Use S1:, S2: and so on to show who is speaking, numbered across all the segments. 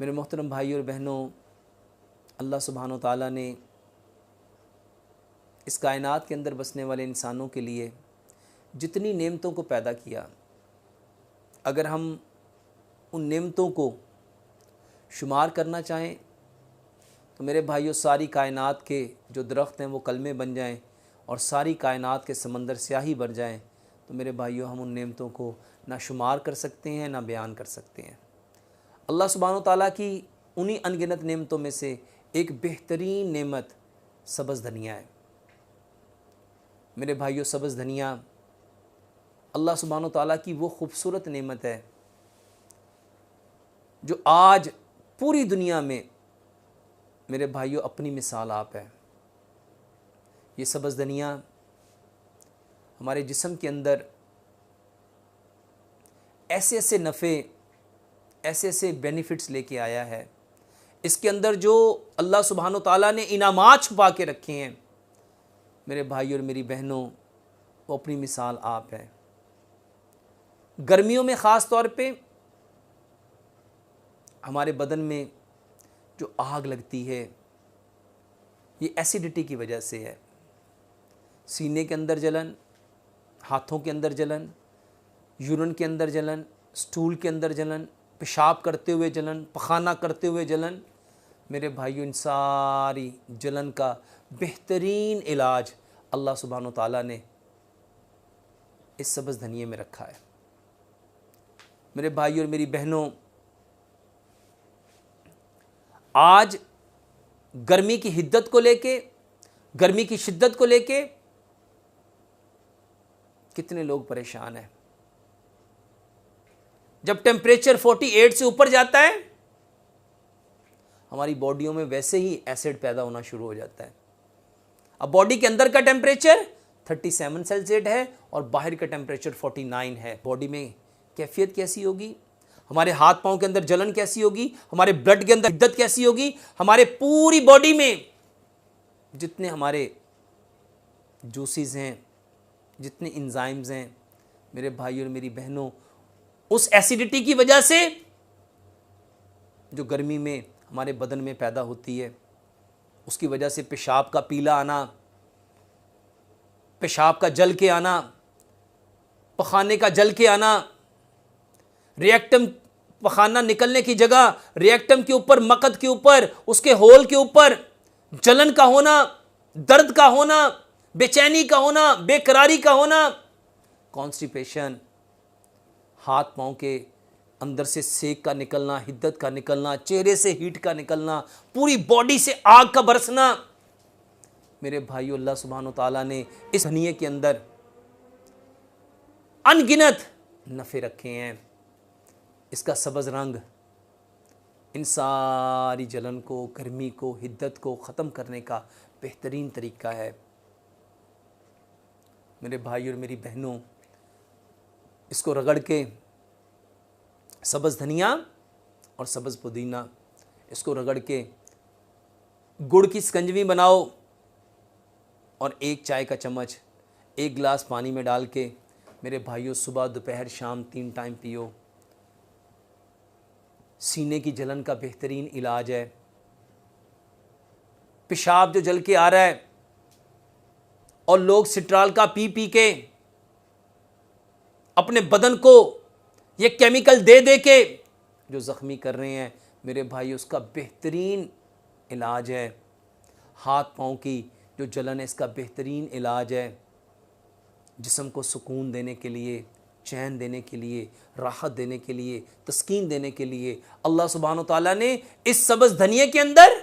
S1: मेरे मोहतरम भाई और बहनों, अल्लाह सुब्हानो ताला ने इस कायनात के अंदर बसने वाले इंसानों के लिए जितनी नेमतों को पैदा किया, अगर हम उन नेमतों को शुमार करना चाहें तो मेरे भाइयों, सारी कायनात के जो दरख्त हैं वो कलमे बन जाएं और सारी कायनात के समंदर स्याही भर जाएं, तो मेरे भाइयों हम उन नेमतों को ना शुमार कर सकते हैं ना बयान कर सकते हैं। अल्लाह सुब्हानो ताला की उन्हीं अनगिनत नेमतों में से एक बेहतरीन नेमत सब्ज़ धनिया है। मेरे भाइयों, सब्ज़ धनिया अल्लाह सुब्हानो ताला की वो ख़ूबसूरत नेमत है जो आज पूरी दुनिया में मेरे भाइयों अपनी मिसाल आप है। ये सब्ज़ धनिया हमारे जिस्म के अंदर ऐसे ऐसे नफ़े, ऐसे ऐसे बेनिफिट्स लेके आया है। इसके अंदर जो अल्लाह सुब्हानो ताला ने इनामात छुपा के रखे हैं, मेरे भाइयों और मेरी बहनों, वो अपनी मिसाल आप है। गर्मियों में ख़ास तौर पे हमारे बदन में जो आग लगती है, ये एसिडिटी की वजह से है। सीने के अंदर जलन, हाथों के अंदर जलन, यूरिन के अंदर जलन, स्टूल के अंदर जलन, पेशाब करते हुए जलन, पखाना करते हुए जलन। मेरे भाइयों, इन सारी जलन का बेहतरीन इलाज अल्लाह सुब्हानो ताला ने इस सब्ज़ धनिये में रखा है। मेरे भाइयों और मेरी बहनों, आज गर्मी की हिद्दत को लेके, गर्मी की शिद्दत को लेके कितने लोग परेशान हैं। जब टेम्परेचर 48 से ऊपर जाता है, हमारी बॉडियों में वैसे ही एसिड पैदा होना शुरू हो जाता है। अब बॉडी के अंदर का टेम्परेचर 37 सेल्सियस है और बाहर का टेम्परेचर 49 है। बॉडी में कैफियत कैसी होगी, हमारे हाथ पांव के अंदर जलन कैसी होगी, हमारे ब्लड के अंदर हिद्दत कैसी होगी, हमारे पूरी बॉडी में जितने हमारे जूसेस हैं, जितने इंजाइम्स हैं, मेरे भाइयों और मेरी बहनों, उस एसिडिटी की वजह से जो गर्मी में हमारे बदन में पैदा होती है, उसकी वजह से पेशाब का पीला आना, पेशाब का जल के आना, पखाने का जल के आना, रिएक्टम पखाना निकलने की जगह रिएक्टम के ऊपर, मकद के ऊपर, उसके होल के ऊपर जलन का होना, दर्द का होना, बेचैनी का होना, बेकरारी का होना, कॉन्स्टिपेशन, हाथ पांव के अंदर से सेक का निकलना, हिद्दत का निकलना, चेहरे से हीट का निकलना, पूरी बॉडी से आग का बरसना। मेरे भाइयों, अल्लाह सुब्हानो ताला ने इस धनिये के अंदर अनगिनत नफ़े रखे हैं। इसका सब्ज़ रंग इन सारी जलन को, गर्मी को, हिद्दत को ख़त्म करने का बेहतरीन तरीका है। मेरे भाई और मेरी बहनों, इसको रगड़ के सब्ज़ धनिया और सब्ज़ पुदीना, इसको रगड़ के गुड़ की शिकंजवी बनाओ और एक चाय का चम्मच एक गिलास पानी में डाल के मेरे भाइयों सुबह दोपहर शाम 3 टाइम पियो। सीने की जलन का बेहतरीन इलाज है। पेशाब जो जल के आ रहा है और लोग सिट्राल का पी पी के अपने बदन को ये केमिकल दे दे के जो ज़ख्मी कर रहे हैं, मेरे भाई उसका बेहतरीन इलाज है। हाथ पाँव की जो जलन है, इसका बेहतरीन इलाज है। जिस्म को सुकून देने के लिए, चैन देने के लिए, राहत देने के लिए, तस्कीन देने के लिए अल्लाह सुब्हानो ताला ने इस सब्ज़ धनिये के अंदर,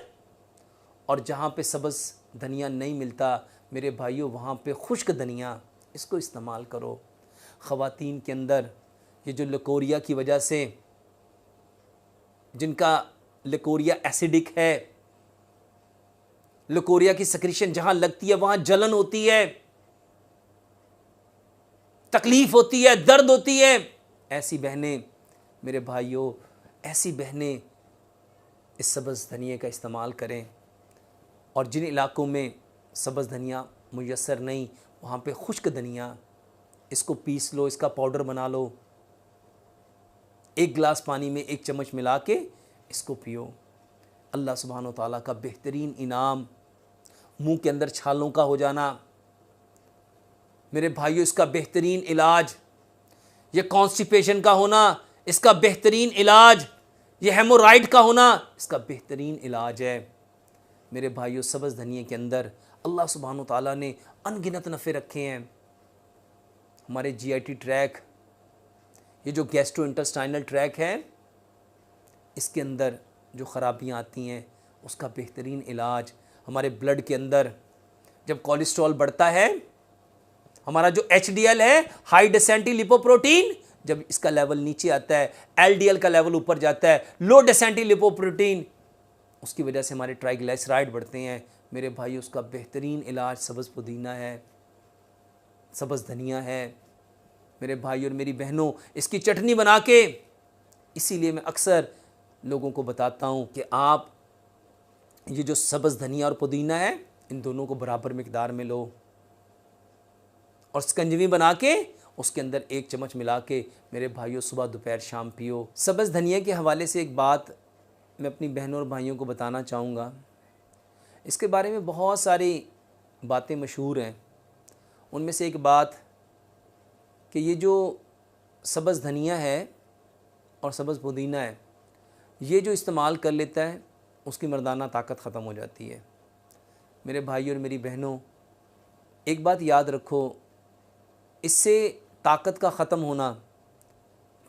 S1: और जहाँ पे सब्ज़ धनिया नहीं मिलता मेरे भाइयों, वहाँ पे खुश्क धनिया, इसको इस्तेमाल करो। ख़वातीन के अंदर ये जो लकोरिया की वजह से, जिनका लकोरिया एसिडिक है, लकोरिया की सक्रीशन जहाँ लगती है वहाँ जलन होती है, तकलीफ़ होती है, दर्द होती है, ऐसी बहनें मेरे भाइयों, ऐसी बहनें इस सब्ज़ धनिये का इस्तेमाल करें। और जिन इलाकों में सब्ज़ धनिया मुयस्सर नहीं, वहाँ पे खुश्क धनिया, इसको पीस लो, इसका पाउडर बना लो, एक गिलास पानी में 1 चम्मच मिला के इसको पियो। अल्लाह सुब्हानो ताला का बेहतरीन इनाम, मुंह के अंदर छालों का हो जाना, मेरे भाइयों इसका बेहतरीन इलाज, ये कॉन्स्टिपेशन का होना इसका बेहतरीन इलाज, ये हेमोराइड का होना इसका बेहतरीन इलाज है। मेरे भाइयों सब्ज़ धनिए के अंदर अल्लाह सुब्हानो ताला ने अनगिनत नफ़े रखे हैं। हमारे जीआईटी ट्रैक, ये जो गैस्ट्रो इंटेस्टाइनल ट्रैक है, इसके अंदर जो ख़राबियाँ आती हैं उसका बेहतरीन इलाज। हमारे ब्लड के अंदर जब कोलेस्ट्रॉल बढ़ता है, हमारा जो HDL है, हाई डेंसिटी लिपोप्रोटीन, जब इसका लेवल नीचे आता है, LDL का लेवल ऊपर जाता है, लो डेंसिटी लिपोप्रोटीन, उसकी वजह से हमारे ट्राइग्लिसराइड बढ़ते हैं। मेरे भाई उसका बेहतरीन इलाज सब्ज़ पुदीना है, सब्ज़ धनिया है। मेरे भाई और मेरी बहनों इसकी चटनी बना के, इसीलिए मैं अक्सर लोगों को बताता हूँ कि आप ये जो सब्ज़ धनिया और पुदीना है, इन दोनों को बराबर मिकदार में लो और स्कंजवी बना के उसके अंदर 1 चम्मच मिला के मेरे भाइयों सुबह दोपहर शाम पियो। सब्ज़ धनिया के हवाले से एक बात मैं अपनी बहनों और भाइयों को बताना चाहूँगा। इसके बारे में बहुत सारी बातें मशहूर हैं। उनमें से एक बात कि ये जो सब्ज़ धनिया है और सब्ज़ पुदीना है, ये जो इस्तेमाल कर लेता है उसकी मर्दाना ताकत ख़त्म हो जाती है। मेरे भाइयों और मेरी बहनों, एक बात याद रखो, इससे ताकत का ख़त्म होना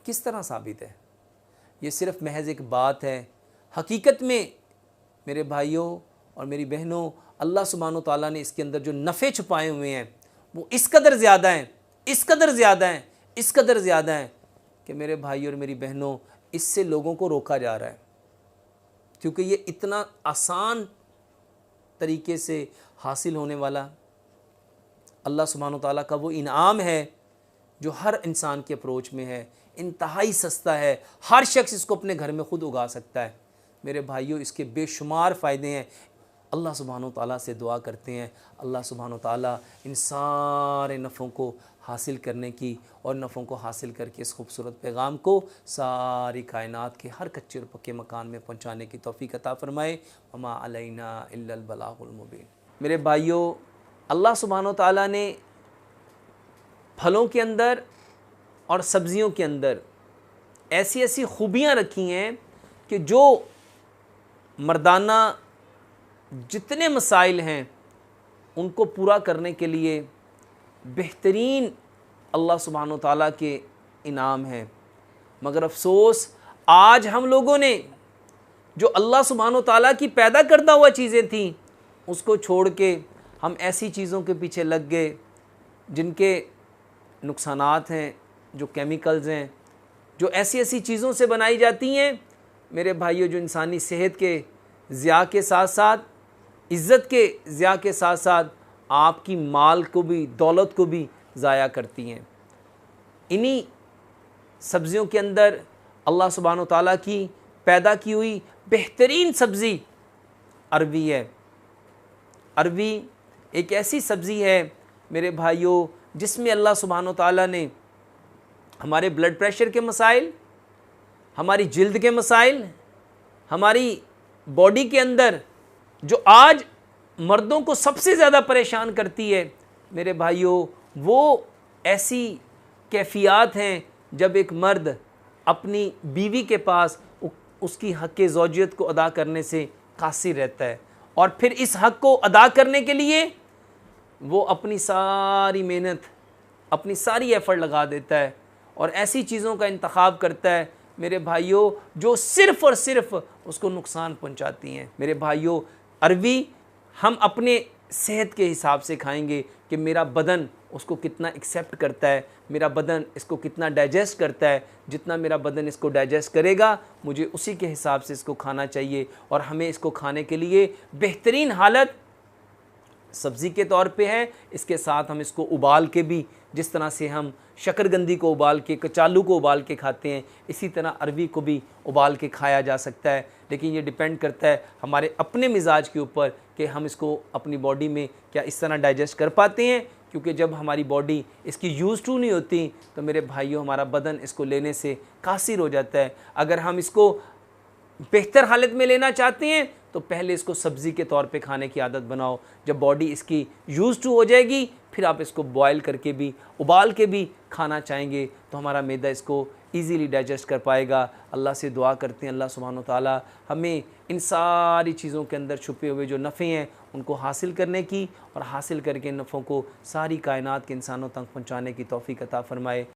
S1: किस तरह साबित है? ये सिर्फ़ महज एक बात है। हकीकत में मेरे भाइयों और मेरी बहनों, अल्लाह सुब्हानो ताला ने इसके अंदर जो नफ़े छुपाए हुए हैं वो इस कदर ज़्यादा हैं, इस कदर ज़्यादा हैं, इस कदर ज़्यादा हैं कि मेरे भाइयों और मेरी बहनों, इससे लोगों को रोका जा रहा है, क्योंकि ये इतना आसान तरीके से हासिल होने वाला अल्लाह सुब्हानो ताला का वो इनाम है जो हर इंसान के अप्रोच में है, इंतहाई सस्ता है, हर शख्स इसको अपने घर में ख़ुद उगा सकता है। मेरे भाइयों इसके बेशुमार फ़ायदे हैं। अल्लाह सुब्हानो ताला से दुआ करते हैं, अल्लाह सुब्हानो ताला इन सारे नफ़ों को हासिल करने की और नफ़ों को हासिल करके इस खूबसूरत पैगाम को सारी कायनात के हर कच्चे और पक्के मकान में पहुँचाने की तौफ़ीक़ अता फ़रमाए। वमा अलैना इल्लल बलागुल मुबीन। मेरे भाइयों, अल्लाह सुब्हानो ताला ने फलों के अंदर और सब्ज़ियों के अंदर ऐसी ऐसी खूबियाँ रखी हैं कि जो मर्दाना जितने मसाइल हैं उनको पूरा करने के लिए बेहतरीन अल्लाह सुब्हानो ताला के इनाम हैं। मगर अफसोस, आज हम लोगों ने जो अल्लाह सुब्हानो ताला की पैदा करता हुआ चीज़ें थीं उसको छोड़ के हम ऐसी चीज़ों के पीछे लग गए जिनके नुकसानात हैं, जो केमिकल्स हैं, जो ऐसी ऐसी चीज़ों से बनाई जाती हैं मेरे भाइयों, जो इंसानी सेहत के ज़िया के साथ साथ, इज़्ज़त के ज़िया के साथ साथ आपकी माल को भी, दौलत को भी ज़ाया करती हैं। इन्हीं सब्ज़ियों के अंदर अल्लाह सुब्हानो ताला की पैदा की हुई बेहतरीन सब्ज़ी अरवी है। अरवी एक ऐसी सब्ज़ी है मेरे भाइयों जिसमें अल्लाह सुब्हानो ताला ने हमारे ब्लड प्रेशर के मसाइल, हमारी जिल्द के मसाइल, हमारी बॉडी के अंदर जो आज मर्दों को सबसे ज़्यादा परेशान करती है मेरे भाइयों, वो ऐसी कैफियत हैं जब एक मर्द अपनी बीवी के पास उसकी हक़ ज़ौजियत को अदा करने से कासिर रहता है और फिर इस हक़ को अदा करने के लिए वो अपनी सारी मेहनत, अपनी सारी एफ़र्ट लगा देता है और ऐसी चीज़ों का इंतखाब करता है मेरे भाइयों जो सिर्फ़ और सिर्फ़ उसको नुकसान पहुंचाती हैं। मेरे भाइयों, अरवी हम अपने सेहत के हिसाब से खाएंगे कि मेरा बदन उसको कितना एक्सेप्ट करता है, मेरा बदन इसको कितना डाइजेस्ट करता है। जितना मेरा बदन इसको डाइजेस्ट करेगा मुझे उसी के हिसाब से इसको खाना चाहिए और हमें इसको खाने के लिए बेहतरीन हालत सब्ज़ी के तौर पे है। इसके साथ हम इसको उबाल के भी, जिस तरह से हम शकरकंदी को उबाल के, कचालू को उबाल के खाते हैं, इसी तरह अरवी को भी उबाल के खाया जा सकता है। लेकिन ये डिपेंड करता है हमारे अपने मिजाज के ऊपर कि हम इसको अपनी बॉडी में क्या इस तरह डाइजेस्ट कर पाते हैं, क्योंकि जब हमारी बॉडी इसकी यूज़ टू नहीं होती तो मेरे भाइयों हमारा बदन इसको लेने से कासिर हो जाता है। अगर हम इसको बेहतर हालत में लेना चाहते हैं तो पहले इसको सब्ज़ी के तौर पे खाने की आदत बनाओ। जब बॉडी इसकी यूज़ टू हो जाएगी फिर आप इसको बॉयल करके भी, उबाल के भी खाना चाहेंगे तो हमारा मैदा इसको इजीली डाइजेस्ट कर पाएगा। अल्लाह से दुआ करते हैं अल्लाह सुब्हानहू तआला हमें इन सारी चीज़ों के अंदर छुपे हुए जो नफ़े हैं उनको हासिल करने की और हासिल करके इन नफ़ों को सारी कायनात के इंसानों तक पहुँचाने की तौफ़ीक अता फ़रमाए।